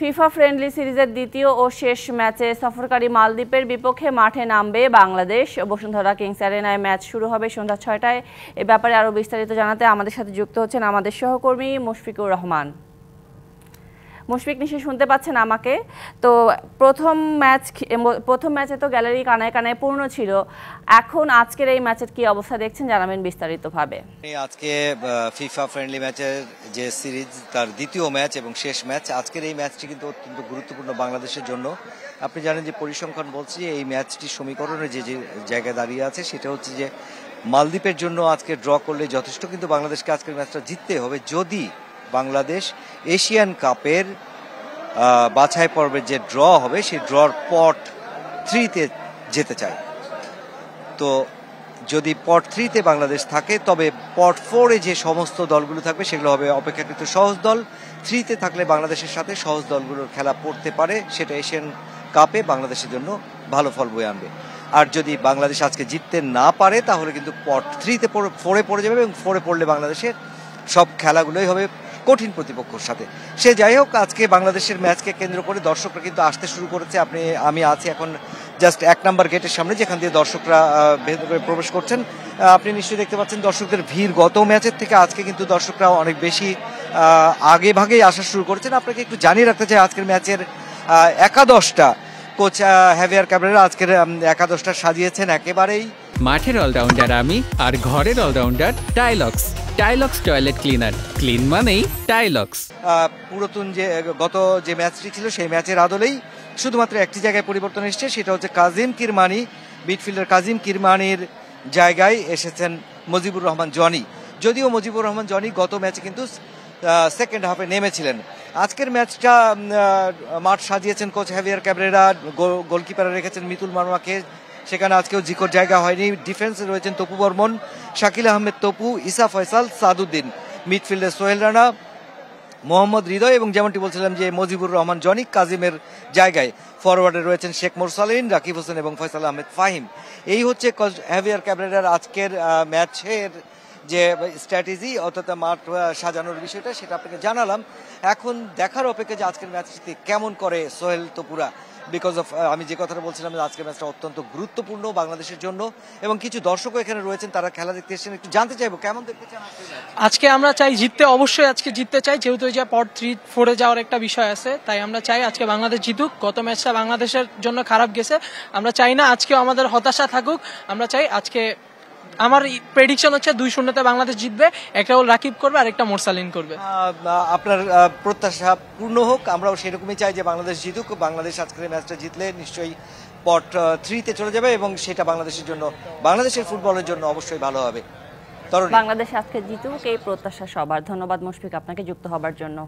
FIFA friendly সিরিজের দ্বিতীয় ও শেষ ম্যাচে সফরকারী মালদ্বীপের বিপক্ষে মাঠে নামবে বাংলাদেশ। বসুন্ধরা কিংস অ্যারেনায় ম্যাচ শুরু হবে সন্ধ্যা ৬টায়। এ ব্যাপারে আরও বিস্তারিত জানাতে আমাদের সাথে যুক্ত হচ্ছেন আমাদের সহকর্মী মুশফিকুর রহমান। মুশফিক, নিশ্চয়ই শুনতে পাচ্ছেন আমাকে? তো প্রথম ম্যাচে তো গ্যালারি কানায় কানায় পূর্ণ ছিল। এখন আজকের এই ম্যাচের কি অবস্থা দেখছেন, জানাবেন বিস্তারিতভাবে। আজকে ফিফা ফ্রেন্ডলি ম্যাচের যে সিরিজ তার দ্বিতীয় ম্যাচ এবং শেষ ম্যাচ, আজকের এই ম্যাচটি কিন্তু অত্যন্ত গুরুত্বপূর্ণ বাংলাদেশের জন্য। আপনি জানেন যে পরিসংখ্যান বলছে যে এই ম্যাচটির সমীকরণে যে জায়গায় দাঁড়িয়ে আছে সেটা হচ্ছে যে মালদ্বীপের জন্য আজকে ড্র করলে যথেষ্ট, কিন্তু বাংলাদেশকে আজকের ম্যাচটা জিততে হবে যদি বাংলাদেশ এশিয়ান কাপের বাছাই পর্বের যে ড্র হবে সেই ড্রর পট 3-তে যেতে চায়। তো যদি পট 3-তে বাংলাদেশ থাকে তবে পট 4-এ যে সমস্ত দলগুলো থাকবে সেগুলো হবে অপেক্ষাকৃত সহজ দল। 3-তে থাকলে বাংলাদেশের সাথে সহজ দলগুলোর খেলা পড়তে পারে, সেটা এশিয়ান কাপে বাংলাদেশের জন্য ভালো ফল বয়ে আনবে। আর যদি বাংলাদেশ আজকে জিততে না পারে তাহলে কিন্তু পট 3-তে 4-এ পড়ে যাবে এবং 4-এ পড়লে বাংলাদেশের সব খেলাগুলোই হবে কঠিন প্রতিপক্ষের সাথে। সে যাই হোক, আজকে বাংলাদেশের ম্যাচকে কেন্দ্র করে দর্শকরা কিন্তু আসতে শুরু করেছে। আমি আছি এখন জাস্ট 1 নম্বর গেটের সামনে, যেখান দিয়ে দর্শকরা ভেতরে প্রবেশ করছেন। আপনি নিশ্চয়ই দেখতে পাচ্ছেন দর্শকদের ভিড় গত ম্যাচের থেকে আজকে কিন্তু দর্শকরা অনেক বেশি আগে ভাগেই আসা শুরু করেছেন। আপনাকে একটু জানিয়ে রাখতে চাই আজকের ম্যাচের একাদশটা। কোচ হ্যাভিয়ার ক্যাব্রেরা আজকের একাদশটা সাজিয়েছেন একেবারেই। মাঠের অলরাউন্ডার আমি, আর ঘরের all rounder Tylox. Tylox toilet cleaner, clean মানেই টাইলক্স। পুরাতন যে গত যে ম্যাচটি ছিল সেই ম্যাচের আদলেই শুধুমাত্র একটি জায়গায় পরিবর্তন এসেছে, সেটা হচ্ছে কাজিম কিরমানি। মিডফিল্ডার কাজিম কিরমানির জায়গায় এসেছেন মুজিবুর রহমান জনি। যদিও মুজিবুর রহমান জনি গত ম্যাচে কিন্তু সেকেন্ড হাফে নেমেছিলেন। আজকের ম্যাচটা মাঠ সাজিয়েছেন কোচ হ্যাভিয়ার ক্যাব্রেরা। গোলকিপারে রেখেছেন মিতুল মারমাকে, সেখানে আজকেও জিকোর জায়গা হয়নি। ডিফেন্সে রয়েছেন তপু বর্মন, শাকিল আহমেদ তপু, ইসা ফয়সাল, সাদুদ্দিন। মিডফিল্ডে সোহেল রানা, মোহাম্মদ হৃদয় এবং যেমনটি বলছিলাম যে মুজিবুর রহমান জনি কাজিমের জায়গায়। ফরওয়ার্ডে রয়েছেন শেখ মোরসালিন, রাকিব হোসেন এবং ফয়সাল আহমেদ ফাহিম। এই হচ্ছে হ্যাভিয়ার ক্যাব্রেরার আজকের ম্যাচের যে স্ট্র্যাটেজি, অর্থাৎ মাঠ সাজানোর বিষয়টা, সেটা আপনাকে জানালাম। এখন দেখার অপেক্ষা যে আজকের ম্যাচটিতে কেমন করে সোহেল তপুরা, বিকজ অফ আমি যে কথাটা বলছিলাম যে আজকের ম্যাচটা অত্যন্ত গুরুত্বপূর্ণ বাংলাদেশের জন্য এবং কিছু দর্শকও এখানে রয়েছেন, তারা খেলা দেখতে এসেছেন। একটু জানতে চাইবো কেমন দেখতে চান আজকে? আমরা চাই জিততে, অবশ্যই আজকে জিততে চাই, যেহেতু এই যে পট 3-4-এ যাওয়ার একটা বিষয় আছে, তাই আমরা চাই আজকে বাংলাদেশ জিতুক। গত ম্যাচটা বাংলাদেশের জন্য খারাপ গেছে, আমরা চাই না আজকেও আমাদের হতাশা থাকুক। আমরা চাই আজকে, আমার প্রেডিকশন হচ্ছে 2-0-তে বাংলাদেশ জিতবে। একটা গোল রাকিব করবে আর একটা মোরসালিন করবে। আপনার প্রত্যাশা পূর্ণ হোক, আমরাও সেরকমই চাই যে বাংলাদেশ জিতুক। বাংলাদেশ আজকের ম্যাচটা জিতলে নিশ্চয়ই পট 3-তে চলে যাবে এবং সেটা বাংলাদেশের জন্য, বাংলাদেশের ফুটবলের জন্য অবশ্যই ভালো হবে। বাংলাদেশ আজকে জিতুক, এই প্রত্যাশা সবার। ধন্যবাদ মুশফিক আপনাকে যুক্ত হবার জন্য।